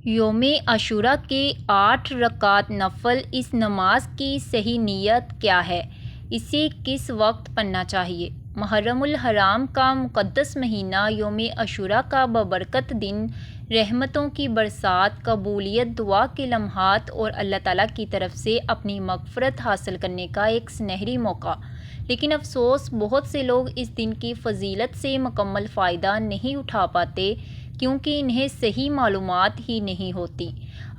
یوم عاشوراء کے 8 رکعت نفل، اس نماز کی صحیح نیت کیا ہے؟ اسے کس وقت پڑھنا چاہیے؟ محرم الحرام کا مقدس مہینہ یوم عاشوراء کا بابرکت دن رحمتوں کی برسات، قبولیت، دعا کے لمحات اور اللہ تعالیٰ کی طرف سے اپنی مغفرت حاصل کرنے کا ایک سنہری موقع۔ لیکن افسوس، بہت سے لوگ اس دن کی فضیلت سے مکمل فائدہ نہیں اٹھا پاتے کیونکہ انہیں صحیح معلومات ہی نہیں ہوتی۔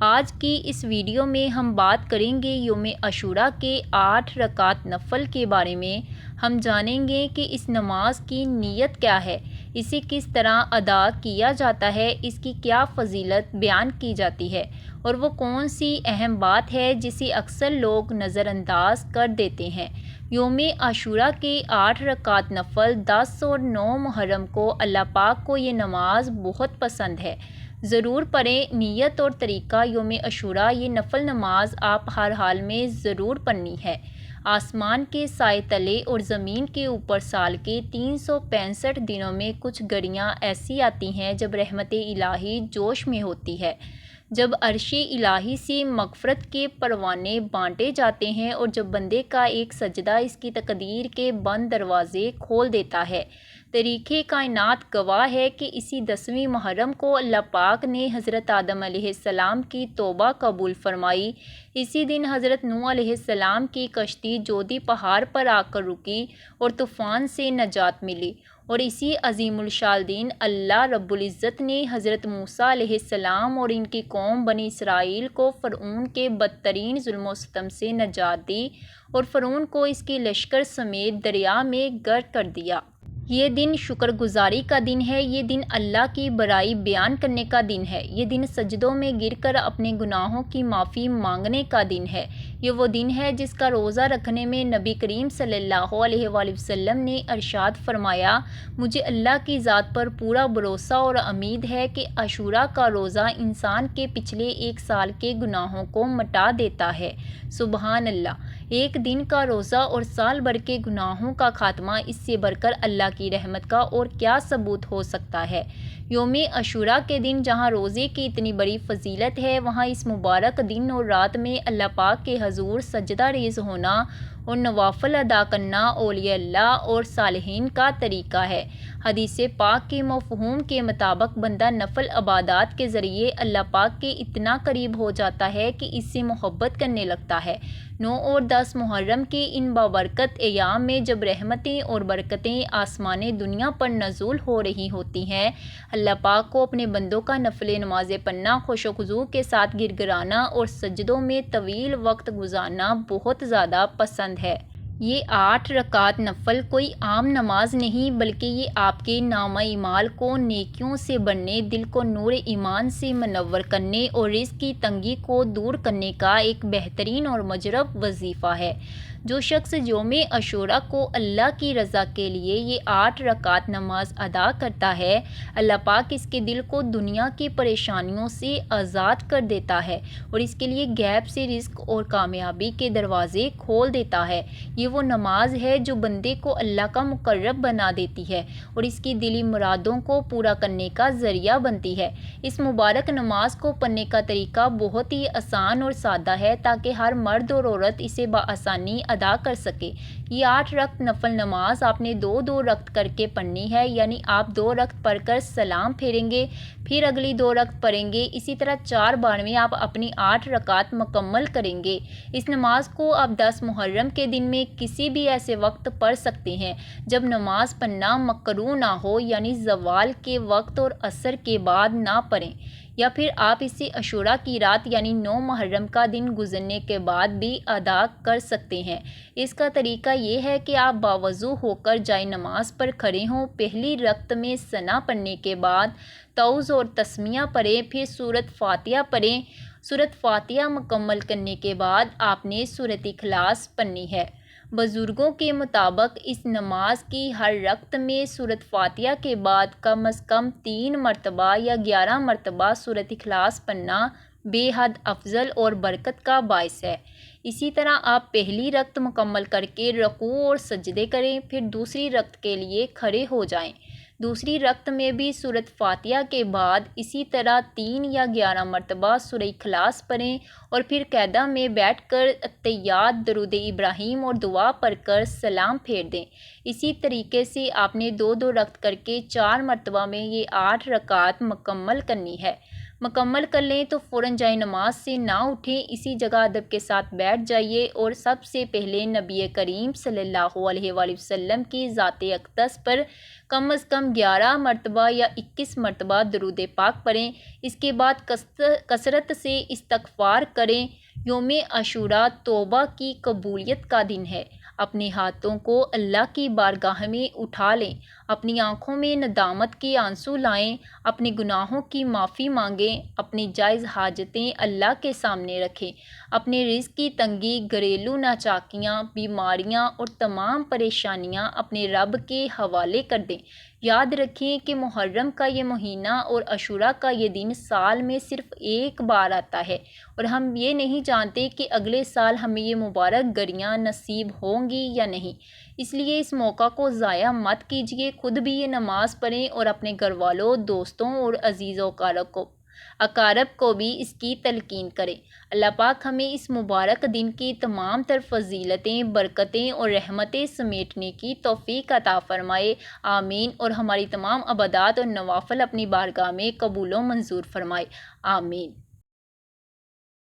آج کی اس ویڈیو میں ہم بات کریں گے یوم عاشوراء کے 8 رکعت نفل کے بارے میں۔ ہم جانیں گے کہ اس نماز کی نیت کیا ہے، اسے کس طرح ادا کیا جاتا ہے، اس کی کیا فضیلت بیان کی جاتی ہے اور وہ کون سی اہم بات ہے جسے اکثر لوگ نظر انداز کر دیتے ہیں۔ یوم عاشوراء کے 8 رکعت نفل 10 اور 9 محرم کو اللہ پاک کو یہ نماز بہت پسند ہے۔ ضرور پڑھیں۔ نیت اور طریقہ: یوم عاشوراء یہ نفل نماز آپ ہر حال میں ضرور پڑھنی ہے۔ آسمان کے سائے تلے اور زمین کے اوپر سال کے 365 دنوں میں کچھ گھڑیاں ایسی آتی ہیں جب رحمت الہی جوش میں ہوتی ہے، جب عرش الہی سے مغفرت کے پروانے بانٹے جاتے ہیں اور جب بندے کا ایک سجدہ اس کی تقدیر کے بند دروازے کھول دیتا ہے۔ تاریخ کائنات گواہ ہے کہ اسی 10ویں محرم کو اللہ پاک نے حضرت آدم علیہ السلام کی توبہ قبول فرمائی۔ اسی دن حضرت نوح علیہ السلام کی کشتی جودی پہاڑ پر آ کر رکی اور طوفان سے نجات ملی، اور اسی عظیم الشان دن اللہ رب العزت نے حضرت موسیٰ علیہ السلام اور ان کی قوم بنی اسرائیل کو فرعون کے بدترین ظلم و ستم سے نجات دی اور فرعون کو اس کے لشکر سمیت دریا میں غرق کر دیا۔ یہ دن شکر گزاری کا دن ہے، یہ دن اللہ کی بڑائی بیان کرنے کا دن ہے، یہ دن سجدوں میں گر کر اپنے گناہوں کی معافی مانگنے کا دن ہے۔ یہ وہ دن ہے جس کا روزہ رکھنے میں نبی کریم صلی اللہ علیہ وآلہ وسلم نے ارشاد فرمایا، مجھے اللہ کی ذات پر پورا بھروسہ اور امید ہے کہ عاشوراء کا روزہ انسان کے پچھلے ایک سال کے گناہوں کو مٹا دیتا ہے۔ سبحان اللہ! ایک دن کا روزہ اور سال بھر کے گناہوں کا خاتمہ، اس سے بڑھ کر اللہ کی رحمت کا اور کیا ثبوت ہو سکتا ہے۔ یوم عاشوراء کے دن جہاں روزے کی اتنی بڑی فضیلت ہے، وہاں اس مبارک دن اور رات میں اللہ پاک کے حضور سجدہ ریز ہونا اور نوافل ادا کرنا اولیاء اللہ اور صالحین کا طریقہ ہے۔ حدیث پاک کے مفہوم کے مطابق بندہ نفل عبادات کے ذریعے اللہ پاک کے اتنا قریب ہو جاتا ہے کہ اس سے محبت کرنے لگتا ہے۔ 9 اور 10 محرم کے ان بابرکت ایام میں جب رحمتیں اور برکتیں آسمان دنیا پر نزول ہو رہی ہوتی ہیں، اللہ پاک کو اپنے بندوں کا نفل نمازیں پڑھنا، خشوع و خضوع کے ساتھ گر گرانا اور سجدوں میں طویل وقت گزارنا بہت زیادہ پسند ہے۔ یہ 8 رکعت نفل کوئی عام نماز نہیں، بلکہ یہ آپ کے نامہ اعمال کو نیکیوں سے بھرنے، دل کو نور ایمان سے منور کرنے اور رزق کی تنگی کو دور کرنے کا ایک بہترین اور مجرب وظیفہ ہے۔ جو شخص یوم عاشوراء کو اللہ کی رضا کے لیے یہ 8 رکعت نماز ادا کرتا ہے، اللہ پاک اس کے دل کو دنیا کی پریشانیوں سے آزاد کر دیتا ہے اور اس کے لیے غیب سے رزق اور کامیابی کے دروازے کھول دیتا ہے۔ یہ وہ نماز ہے جو بندے کو اللہ کا مقرب بنا دیتی ہے اور اس کی دلی مرادوں کو پورا کرنے کا ذریعہ بنتی ہے۔ اس مبارک نماز کو پڑھنے کا طریقہ بہت ہی آسان اور سادہ ہے تاکہ ہر مرد اور عورت اسے بآسانی ادا کر سکے۔ یہ 8 رکعت نفل نماز آپ نے 2 رکعت کر کے پڑھنی ہے، یعنی آپ 2 رکعت پڑھ کر سلام پھیریں گے، پھر اگلی 2 رکعت پڑھیں گے، اسی طرح 4 بار میں آپ اپنی 8 رکعت مکمل کریں گے۔ اس نماز کو آپ 10 محرم کے دن میں کسی بھی ایسے وقت پڑھ سکتے ہیں جب نماز پڑھنا مکروہ نہ ہو، یعنی زوال کے وقت اور عصر کے بعد نہ پڑھیں، یا پھر آپ اسے عاشوراء کی رات یعنی 9 محرم کا دن گزرنے کے بعد بھی ادا کر سکتے ہیں۔ اس کا طریقہ یہ ہے کہ آپ باوضو ہو کر جائے نماز پر کھڑے ہوں، پہلی رکعت میں ثنا پڑھنے کے بعد تعوذ اور تسمیہ پڑھیں، پھر سورۃ فاتحہ پڑھیں۔ سورۃ فاتحہ مکمل کرنے کے بعد آپ نے سورۃ اخلاص پڑھنی ہے۔ بزرگوں کے مطابق اس نماز کی ہر رکعت میں سورۃ فاتحہ کے بعد کم از کم 3 مرتبہ یا 11 مرتبہ سورۃ اخلاص پڑھنا بے حد افضل اور برکت کا باعث ہے۔ اسی طرح آپ پہلی رکعت مکمل کر کے رکوع اور سجدے کریں، پھر دوسری رکعت کے لیے کھڑے ہو جائیں۔ دوسری رکعت میں بھی سورۃ فاتحہ کے بعد اسی طرح 3 یا 11 مرتبہ سورہ اخلاص پڑھیں اور پھر قاعدہ میں بیٹھ کر اتحیات، درود ابراہیم اور دعا پڑھ کر سلام پھیر دیں۔ اسی طریقے سے آپ نے 2 رکعت کر کے 4 مرتبہ میں یہ 8 رکعات مکمل کرنی ہے۔ مکمل کر لیں تو فوراً جائے نماز سے نہ اٹھیں، اسی جگہ ادب کے ساتھ بیٹھ جائیے اور سب سے پہلے نبی کریم صلی اللہ علیہ وآلہ وسلم کی ذات اقدس پر کم از کم 11 مرتبہ یا 21 مرتبہ درود پاک پڑھیں۔ اس کے بعد کثرت سے استغفار کریں۔ یوم عاشوراء توبہ کی قبولیت کا دن ہے۔ اپنے ہاتھوں کو اللہ کی بارگاہ میں اٹھا لیں، اپنی آنکھوں میں ندامت کے آنسو لائیں، اپنے گناہوں کی معافی مانگیں، اپنی جائز حاجتیں اللہ کے سامنے رکھیں، اپنے رزق کی تنگی، گھریلو ناچاکیاں، بیماریاں اور تمام پریشانیاں اپنے رب کے حوالے کر دیں۔ یاد رکھیں کہ محرم کا یہ مہینہ اور عاشوراء کا یہ دن سال میں صرف ایک بار آتا ہے اور ہم یہ نہیں جانتے کہ اگلے سال ہمیں یہ مبارک گھڑیاں نصیب ہوں گی یا نہیں۔ اس لیے اس موقع کو ضائع مت کیجیے، خود بھی یہ نماز پڑھیں اور اپنے گھر والوں، دوستوں اور عزیز و اقارب کو بھی اس کی تلقین کریں۔ اللہ پاک ہمیں اس مبارک دن کی تمام تر فضیلتیں، برکتیں اور رحمتیں سمیٹنے کی توفیق عطا فرمائے، آمین، اور ہماری تمام عبادات اور نوافل اپنی بارگاہ میں قبول و منظور فرمائے، آمین۔